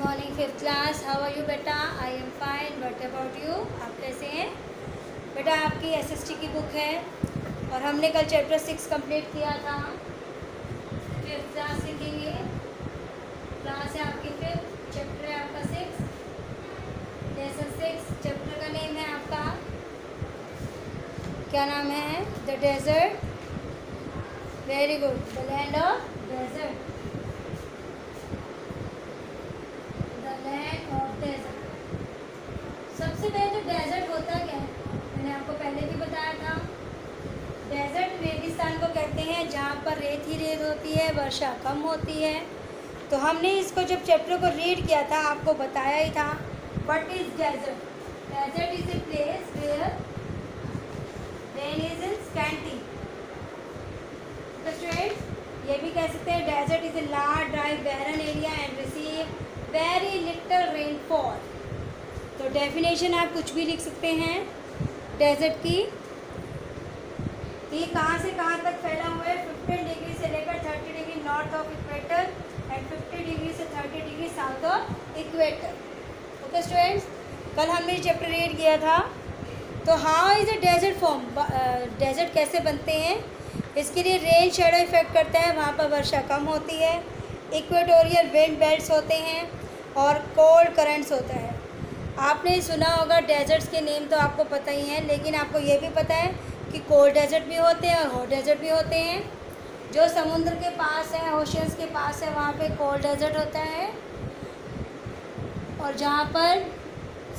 Morning fifth class. How are you बेटा? I am fine, what about you? आप कैसे हैं बेटा? आपकी एसएसटी की बुक है और हमने कल चैप्टर 6 कंप्लीट किया था। फिफ्थ क्लास सीखेंगे, क्लास है आपकी फिफ्थ, चैप्टर है आपका 6, लेसन 6। चैप्टर का नेम है आपका, क्या नाम है? The desert. Very good, the land of desert, land of desert. सबसे पहले तो डेजर्ट होता क्या है, मैंने आपको पहले भी बताया था। डेजर्ट रेगिस्तान को कहते हैं जहाँ पर रेत ही रेत होती है, वर्षा कम होती है। तो हमने इसको जब चैप्टर को रीड किया था आपको बताया ही था what is desert. Desert is a place where rain is in scanty. Students ये भी कह सकते हैं desert is a large dry barren area and receive very little rainfall. तो डेफिनेशन आप कुछ भी लिख सकते हैं डेजर्ट की। ये कहाँ से कहाँ तक फैला हुआ है? 15 डिग्री से लेकर 30 degree north of equator and 50 degree से 30 degree south of equator. Okay students, कल हमने चैप्टर रीड किया था। तो how is a desert form, desert कैसे बनते हैं? इसके लिए रेन शेडो इफेक्ट करता है, वहाँ पर वर्षा कम होती है, इक्वेटोरियल विंड बेल्ट्स होते हैं और कोल्ड करंट्स होता है। आपने सुना होगा डेजर्ट्स के नेम तो आपको पता ही है, लेकिन आपको ये भी पता है कि कोल्ड डेजर्ट भी होते हैं और हॉट डेजर्ट भी होते हैं। जो समुद्र के पास है, ओशियंस के पास है, वहाँ पे कोल्ड डेजर्ट होता है, और जहाँ पर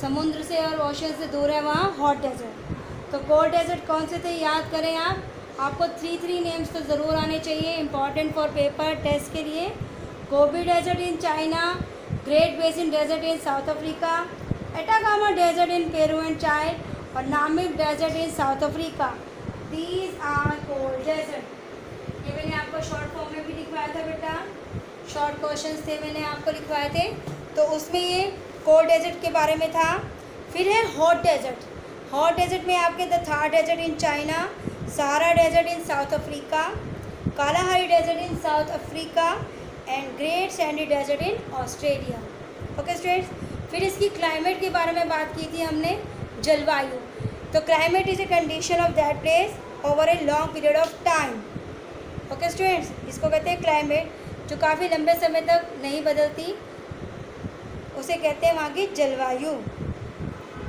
समुद्र से और ओशियन से दूर है वहाँ हॉट डेजर्ट। तो कोल्ड डेजर्ट कौन से थे याद करें आप। आपको थ्री नेम्स तो ज़रूर आने चाहिए, इंपॉर्टेंट फॉर पेपर टेस्ट के लिए। Gobi desert in China, Great Basin desert in South Africa, Atacama desert in Peru and child और Namib desert in South Africa. These are cold desert. ये मैंने आपको शॉर्ट फॉर्म में भी लिखवाया था बेटा, शॉर्ट क्वेश्चंस थे मैंने आपको लिखवाए थे, तो उसमें ये कोल्ड डेजर्ट के बारे में था। फिर है हॉट डेजर्ट। हॉट डेजर्ट में आपके the Thar desert in China, Sahara desert in South Africa, Kalahari desert in South Africa and great sandy desert in Australia. Okay students, फिर इसकी क्लाइमेट के बारे में बात की थी हमने, जलवायु। तो climate is a condition of that place over a long period of time. Okay students, इसको कहते हैं क्लाइमेट, जो काफ़ी लंबे समय तक नहीं बदलती, उसे कहते हैं वहाँ की जलवायु।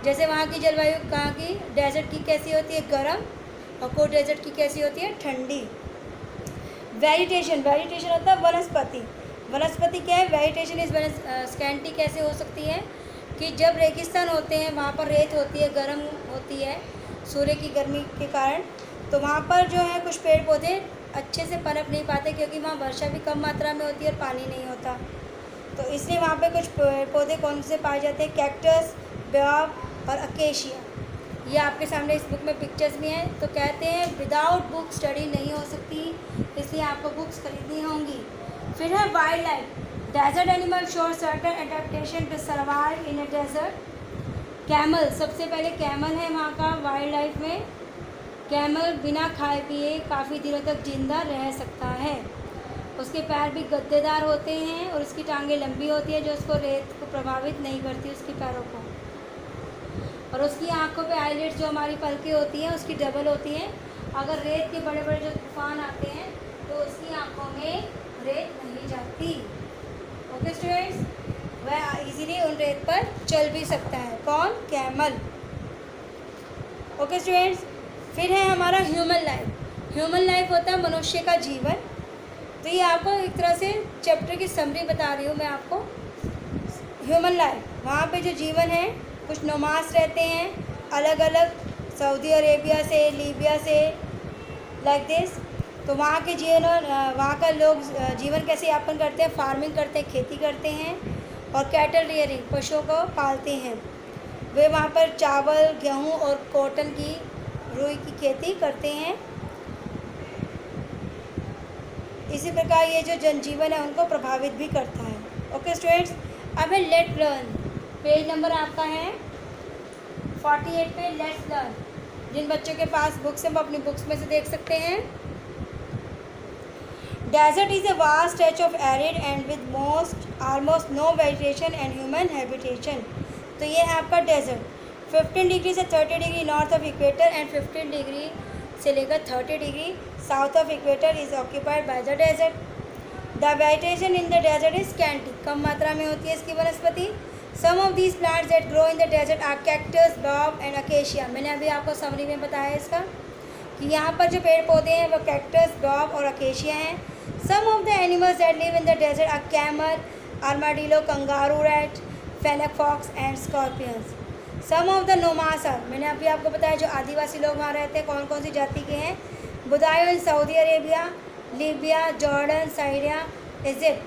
जैसे वहाँ की जलवायु, कहाँ की डेजर्ट की कैसी होती है? गर्म, और कोल्ड डेजर्ट की कैसी होती है? ठंडी। वेजिटेशन, वेजिटेशन होता है वनस्पति। वनस्पति क्या है? वेजिटेशन इज स्कैंटी कैसे हो सकती है कि जब रेगिस्तान होते हैं वहाँ पर रेत होती है, गर्म होती है सूर्य की गर्मी के कारण, तो वहाँ पर जो है कुछ पेड़ पौधे अच्छे से पनप नहीं पाते क्योंकि वहाँ वर्षा भी कम मात्रा में होती है और पानी नहीं होता। तो इसलिए वहाँ पे कुछ पौधे कौन से पाए जाते हैं? कैक्टस, बायोब और अकेशिया। ये आपके सामने इस बुक में पिक्चर्स भी हैं। तो कहते हैं विदाउट बुक स्टडी नहीं हो सकती, इसलिए आपको बुक्स खरीदनी होंगी। फिर है wildlife. Desert animal show certain adaptation to survive in a desert. Camel, सबसे पहले कैमल है वहाँ का वाइल्ड लाइफ में। कैमल बिना खाए पिए काफ़ी दिनों तक जिंदा रह सकता है। उसके पैर भी गद्देदार होते हैं और उसकी टांगें लंबी होती है जो उसको रेत को प्रभावित नहीं करती, उसकी पैरों को। और उसकी आंखों पे आईलिड्स, जो हमारी पलकें होती हैं, उसकी डबल होती हैं। अगर रेत के बड़े बड़े जो तूफान आते हैं तो उसकी आंखों में रेत नहीं जाती। ओके स्टूडेंट्स, वह इजीली उन रेत पर चल भी सकता है। कौन? कैमल। ओके स्टूडेंट्स, फिर है हमारा ह्यूमन लाइफ। ह्यूमन लाइफ होता है मनुष्य का जीवन। तो ये आपको एक तरह से चैप्टर की समरी बता रही हूँ मैं आपको। ह्यूमन लाइफ, वहाँ पे जो जीवन है, कुछ नोमास रहते हैं अलग अलग, सऊदी अरेबिया से, लीबिया से, लाइक दिस। तो वहाँ के जीवन, वहाँ का लोग जीवन कैसे यापन करते हैं? फार्मिंग करते हैं, खेती करते हैं और कैटल रियरिंग, पशुओं को पालते हैं। वे वहाँ पर चावल, गेहूँ और कॉटन की, रुई की खेती करते हैं। इसी प्रकार ये जो जनजीवन है उनको प्रभावित भी करता है। ओके स्टूडेंट्स, अब है लेट लर्न। पेज नंबर आपका है 48 पे, लेट्स लर्न। जिन बच्चों के पास बुक्स हैं वो अपनी बुक्स में से देख सकते हैं। Desert is a vast stretch of arid and with almost no vegetation and human habitation. तो ये है आपका डेजर्ट 15 डिग्री से 30 degree north of equator and 15 degree से लेकर 30 degree south of equator is occupied by the desert. The vegetation in the desert is scanty, कम मात्रा में होती है इसकी वनस्पति। Some of these plants that grow in the desert are cactus, bob and acacia. मैंने अभी आपको समरी में बताया इसका कि यहाँ पर जो पेड़ पौधे हैं वो कैक्टस, बॉब और अकेशिया हैं। Some of the animals that live in the desert are camel, armadillo, kangaroo rat, fennec fox and scorpions. Some of the nomads are, मैंने अभी आपको बताया जो आदिवासी लोग वहाँ रहते हैं कौन कौन सी जाति के हैं। Bedouins in Saudi Arabia, Libya, Jordan, Syria, Egypt,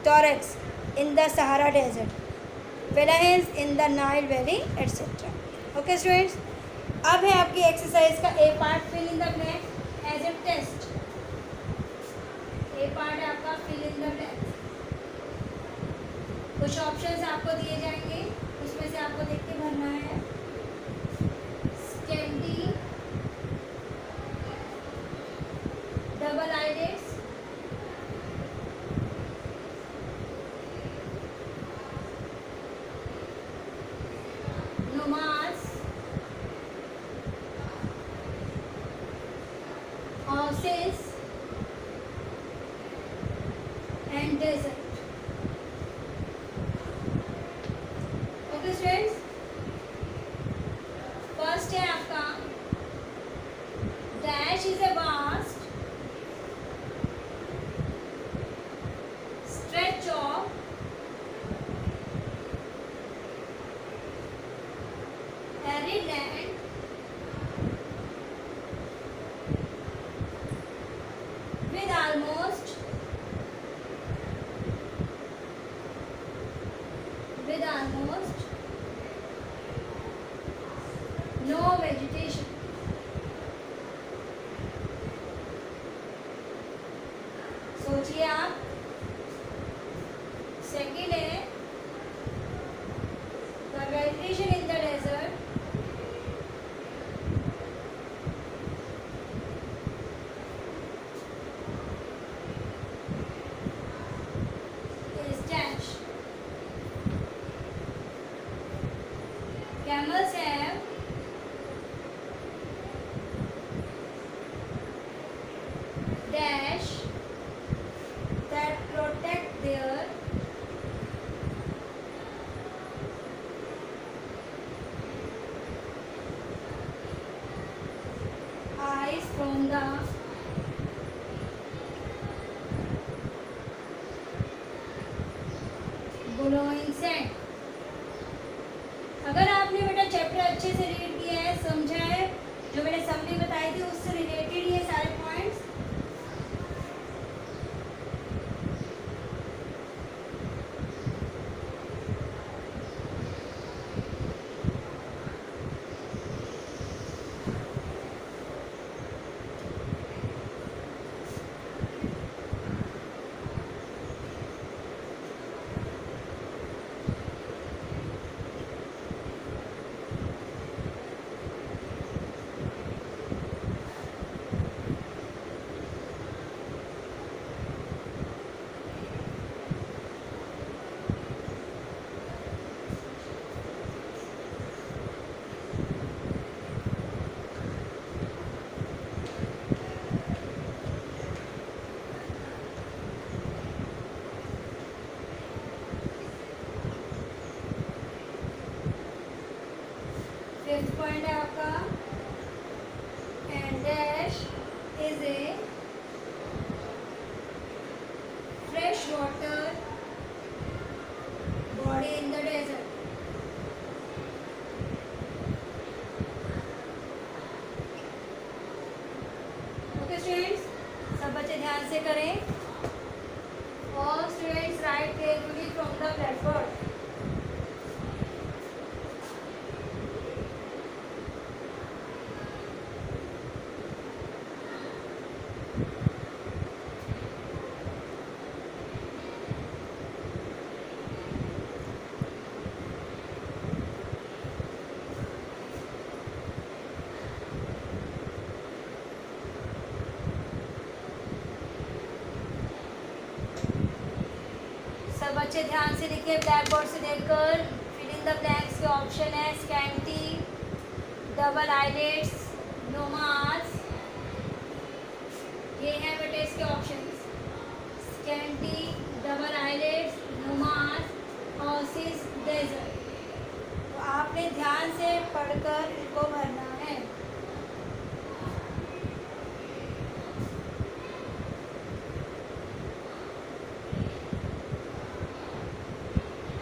Tuaregs in the Sahara desert, fellahin in the Nile valley etcetera. Okay students, अब है आपकी एक्सरसाइज का A part, fill in the blank as a test. A part है आपका fill in the blank. कुछ options आपको दिए जाएंगे, उसमें से आपको देख के भरना है। Scanty, double eyelids, nomads, oasis and desert. Okay students, first है आपका dash is a vast stretch of arid land with almost no vegetation। सोचिए आप। सेकेंड है the vegetation in the desert is dash। Camels have dash that protect their eyes from the glowing sand। अगर आपने बेटा chapter अच्छे से read किया है, समझा है, जो मैंने समरी बताई थी उससे रिलेटेड ये सारे पॉइंट्स, फिफ्थ पॉइंट है आपका and dash is a fresh water body in the desert. Okay students, सब बच्चे ध्यान से करें। All students write carefully from the blackboard. बच्चे ध्यान से लिखिए ब्लैक बोर्ड से देखकर। फिल इन द ब्लैंक्स के ऑप्शन है scanty, double eyelids, nomads. ये है बेटे इसके option, scanty, double eyelids, nomads, oasis, desert. तो आपने ध्यान से पढ़कर इनको भरना है।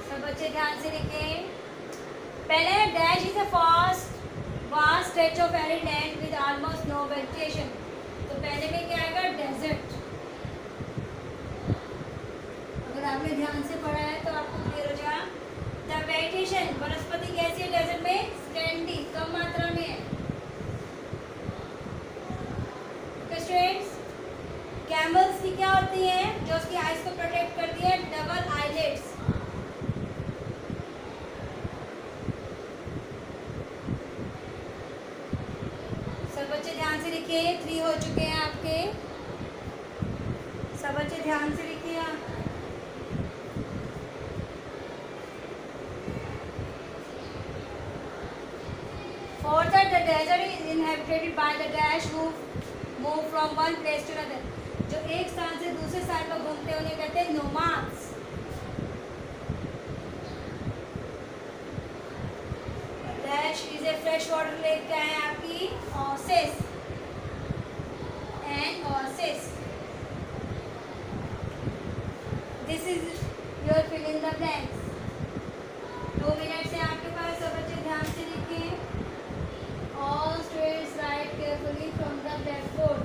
सब बच्चे ध्यान से लिखें। पहले dash is a vast stretch of arid land with almost no vegetation. तो पहले में क्या आएगा, डेजर्ट। अगर आपने ध्यान से पढ़ा है तो आपको क्लियर हो जाएगा। द वेजिटेशन, वनस्पति कैसी है डेजर्ट में, स्कैंटी, कम मात्रा में है। स्टूडेंट्स, कैमल्स की क्या होती है जो उसकी आइज को प्रोटेक्ट करती है, डबल आईलिड्स। सब बच्चे ध्यान से लिखिए, 3 हो चुके हैं आपके। सब बच्चे ध्यान से लिखिए। Fourth, the desert is inhabited by the dash who move from one place to another. जो एक स्थान से दूसरे स्थान पर घूमते हैं उन्हें कहते हैं नोमाड्स। Dash is a fresh water lake, क्या है आपकी, Oasis and oasis. This is your fill in the blanks. 2 minute से आपके पास, सब बच्चे ध्यान से लिखें। All students write carefully from the blackboard.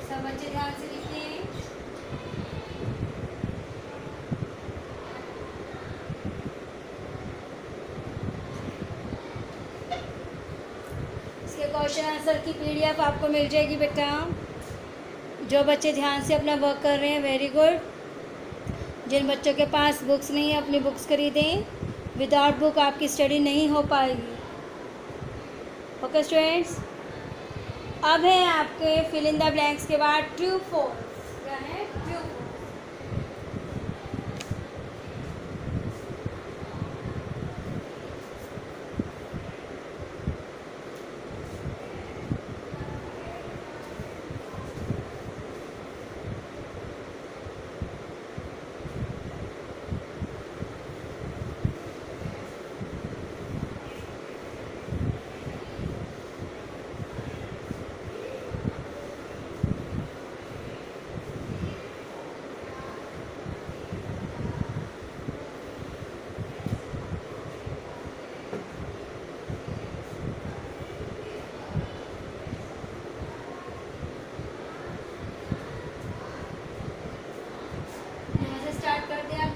सब बच्चे ध्यान से लिखें। इसके क्वेश्चन आंसर की पीडीएफ आपको मिल जाएगी बेटा। जो बच्चे ध्यान से अपना वर्क कर रहे हैं, वेरी गुड। जिन बच्चों के पास बुक्स नहीं है, अपनी बुक्स खरीदें। विदाउट बुक आपकी स्टडी नहीं हो पाएगी। ओके स्टूडेंट्स, अब है आपके फिल इन द ब्लैंक्स के बाद ट्रू फॉल्स। क्या है,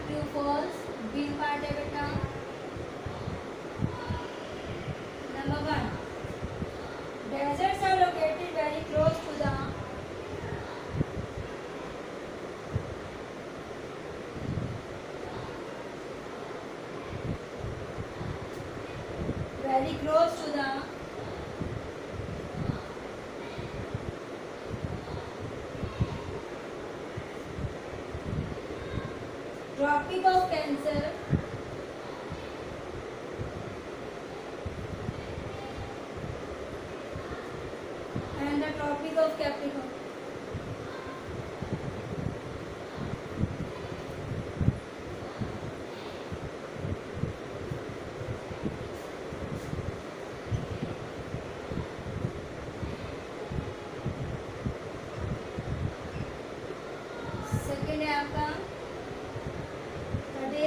ट्रू फॉल्स। ग्रीन पार्ट है बेटा। Number 1, deserts are located very close to the Tropic of Cancer and the Tropic of Capricorn. Second है आपका 31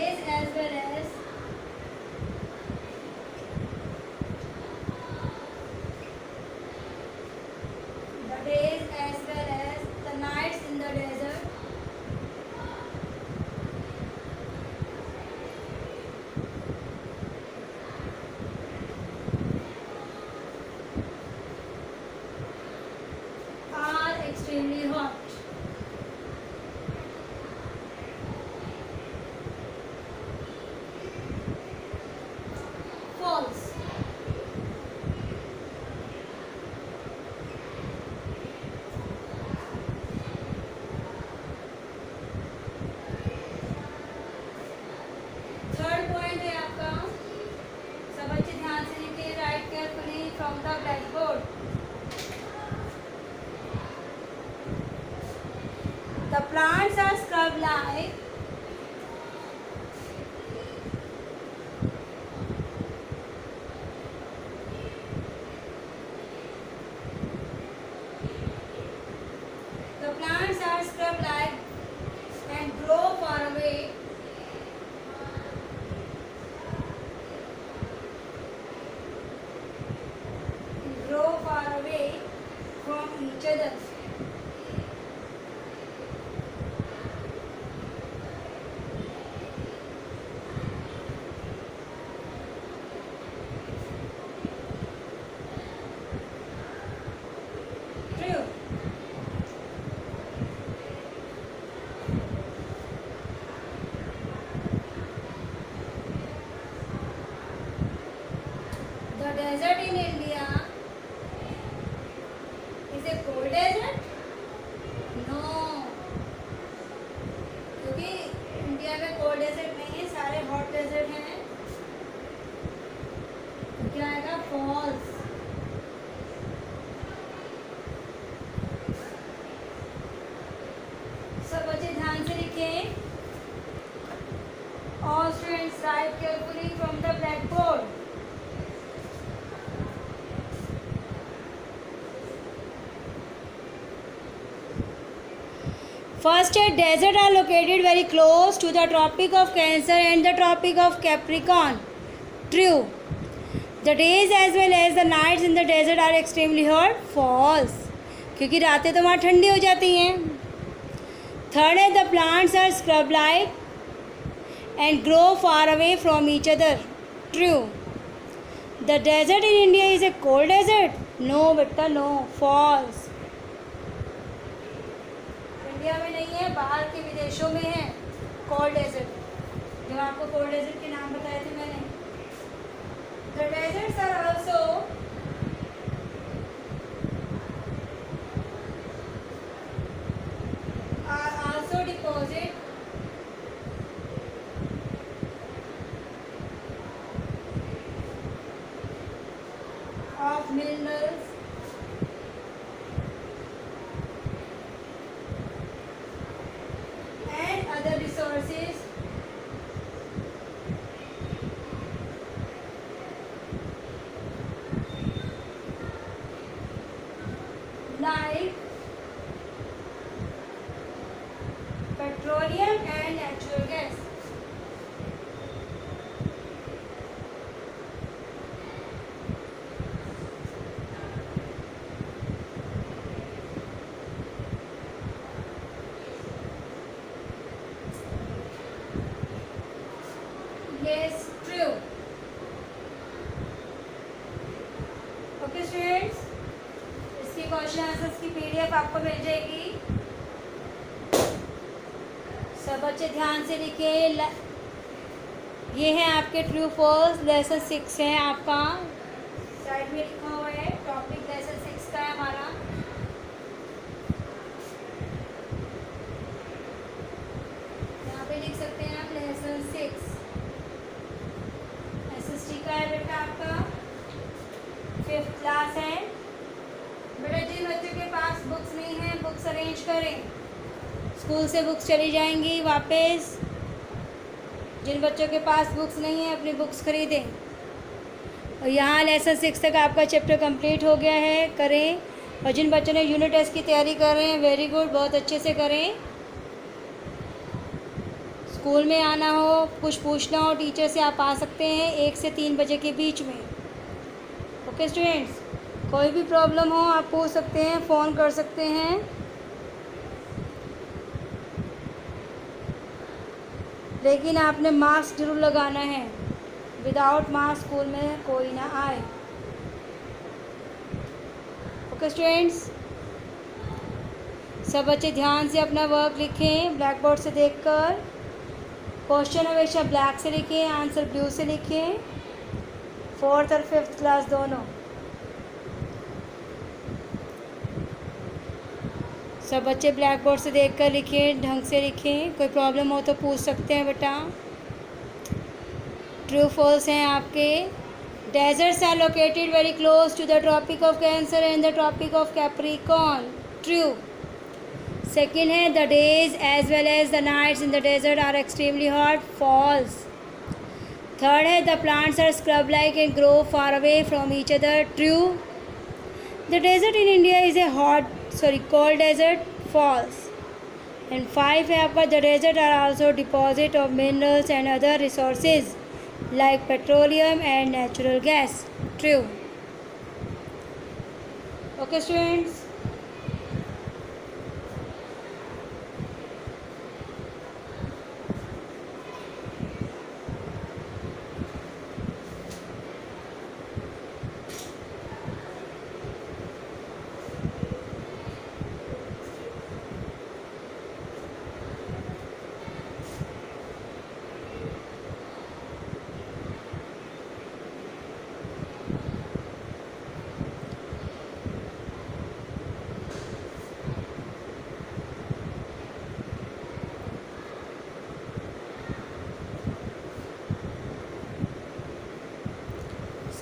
students, write carefully from the blackboard. First, deserts are located very close to the Tropic of Cancer and the Tropic of Capricorn. True. The days as well as the nights in the desert are extremely hot. False. क्योंकि रातें तो वहाँ ठंडी हो जाती हैं. Third है the plants are scrub-like and grow far away from each other. True. The desert in India is a cold desert. No बेटा no. False. इंडिया में नहीं है, बाहर के विदेशों में है कोल्ड डेजर्ट. जो आपको कोल्ड डेजर्ट के नाम बताए थे मैंने. The deserts are also deposit of minerals and other resources like petroleum and natural gas. Yes, true. Okay students, इसकी क्वेश्चन आंसर्स की पीडीएफ आपको मिल जाएगी. सब बच्चे ध्यान से लिखिए. ये है आपके ट्रू फॉल्स. लेसन 6 है आपका, साइड में लिखा हुआ है. टॉपिक लेसन 6 का है हमारा. यहाँ पे लिख सकते हैं आप लेसन 6. एसएसटी का है बेटा आपका, 5th क्लास है. बेटा जिन बच्चों के पास बुक्स नहीं है, बुक्स अरेंज करें. स्कूल से बुक्स चली जाएंगी वापस. जिन बच्चों के पास बुक्स नहीं है अपनी बुक्स खरीदें. और यहाँ लेसन 6 तक आपका चैप्टर कंप्लीट हो गया है. करें. और जिन बच्चों ने यूनिट टेस्ट की तैयारी कर रहे हैं, वेरी गुड, बहुत अच्छे से करें. स्कूल में आना हो, कुछ पूछना हो टीचर से, आप आ सकते हैं 1 से 3 बजे के बीच में. ओके स्टूडेंट्स, कोई भी प्रॉब्लम हो आप पूछ सकते हैं, फ़ोन कर सकते हैं. लेकिन आपने मास्क जरूर लगाना है. विदाउट मास्क स्कूल में कोई ना आए. ओके स्टूडेंट्स, सब बच्चे ध्यान से अपना वर्क लिखें ब्लैक बोर्ड से देखकर. क्वेश्चन हमेशा ब्लैक से लिखें, आंसर ब्लू से लिखें. 4th और 5th क्लास दोनों. सब बच्चे ब्लैक बोर्ड से देखकर लिखें, ढंग से लिखें. कोई प्रॉब्लम हो तो पूछ सकते हैं बेटा. ट्रू फॉल्स हैं आपके. Deserts are located very close to the tropic of Cancer and the tropic of Capricorn. True. Second है the days as well as the nights in the desert are extremely hot. False. Third है the plants are scrub like and grow far away from each other. True. The desert in India is a cold desert. False. And 5 है आपका the desert are also deposit of minerals and other resources like petroleum and natural gas. True. Okay students,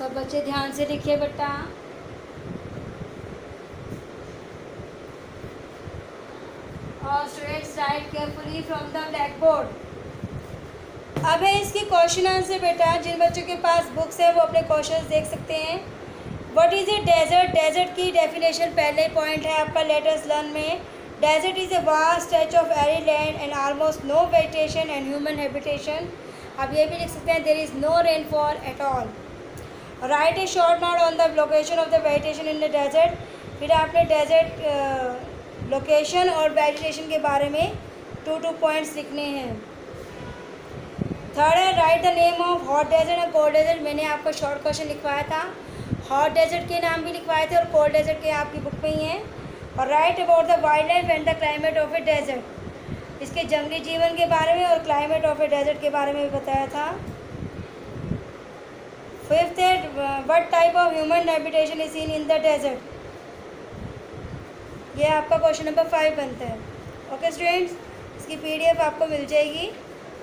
सब बच्चे ध्यान से लिखिए बेटा. और students write carefully from the black board. अब है इसकी क्वेश्चन आंसर बेटा। जिन बच्चों के पास बुक्स है वो अपने क्वेश्चंस देख सकते हैं। What is a desert? Desert की डेफिनेशन पहले पॉइंट है आपका लेट अस लर्न में। Desert is a vast stretch of arid land and almost no vegetation and human habitation. आप ये भी लिख सकते हैं there is no rainfall at all. Write a short note on the location of the vegetation in the desert. फिर आपने desert location और vegetation के बारे में 2 पॉइंट्स लिखने हैं। थर्ड है write the name of hot desert and cold desert. मैंने आपको शॉर्ट क्वेश्चन लिखवाया था, हॉट डेजर्ट के नाम भी लिखवाए थे और कोल्ड डेजर्ट के आपकी बुक में ही हैं। और write about the wildlife and the climate of a desert. इसके जंगली जीवन के बारे में और क्लाइमेट ऑफ ए डेजर्ट के बारे में भी बताया था। फिफ्थ है what type of human habitation is seen in the desert. ये आपका क्वेश्चन नंबर 5 बनता है। ओके स्टूडेंट्स, इसकी PDF आपको मिल जाएगी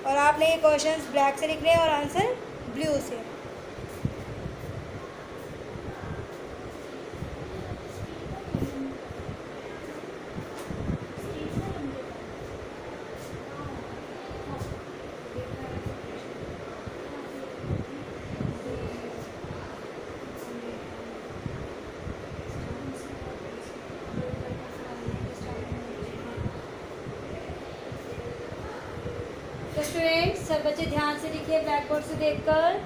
और आपने ये क्वेश्चंस ब्लैक से लिखने हैं और आंसर ब्लू से। तो स्टूडेंट्स सब बच्चे ध्यान से लिखिए ब्लैक बोर्ड से देखकर।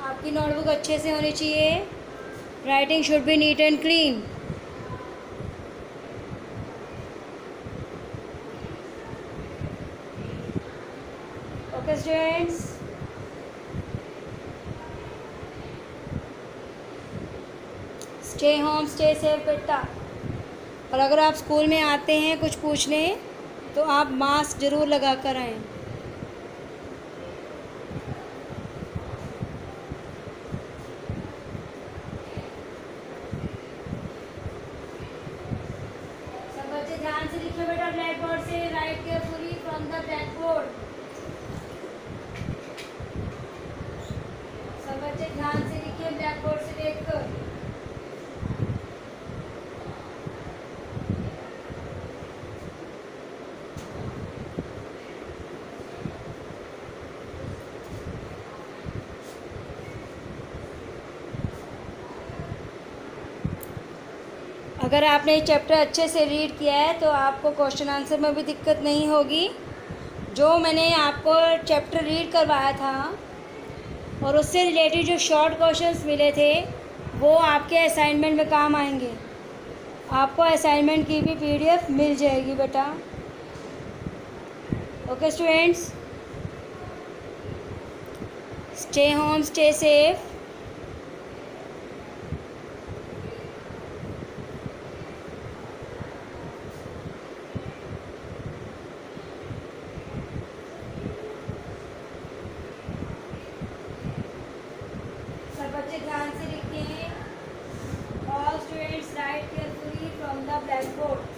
आपकी नोटबुक अच्छे से होनी चाहिए। Writing should be neat and clean. Okay students, stay home stay safe बेटा। और अगर आप स्कूल में आते हैं कुछ पूछने तो आप मास्क ज़रूर लगा कर आएँ। सब बच्चे ध्यान से लिखिए बेटा ब्लैक बोर्ड से। Right carefully from the black board. सब बच्चे ध्यान से लिखिए ब्लैक बोर्ड से देखकर। अगर आपने ये चैप्टर अच्छे से रीड किया है तो आपको क्वेश्चन आंसर में भी दिक्कत नहीं होगी। जो मैंने आपको चैप्टर रीड करवाया था और उससे रिलेटेड जो शॉर्ट क्वेश्चंस मिले थे वो आपके असाइनमेंट में काम आएंगे। आपको असाइनमेंट की भी PDF मिल जाएगी बेटा। Okay students, stay home stay safe. बच्चे ध्यान से लिखें। All students write carefully from the black board.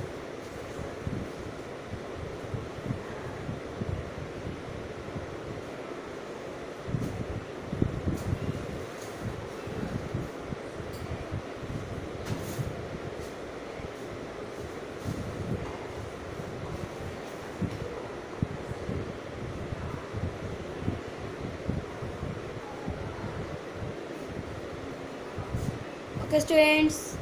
Okay students,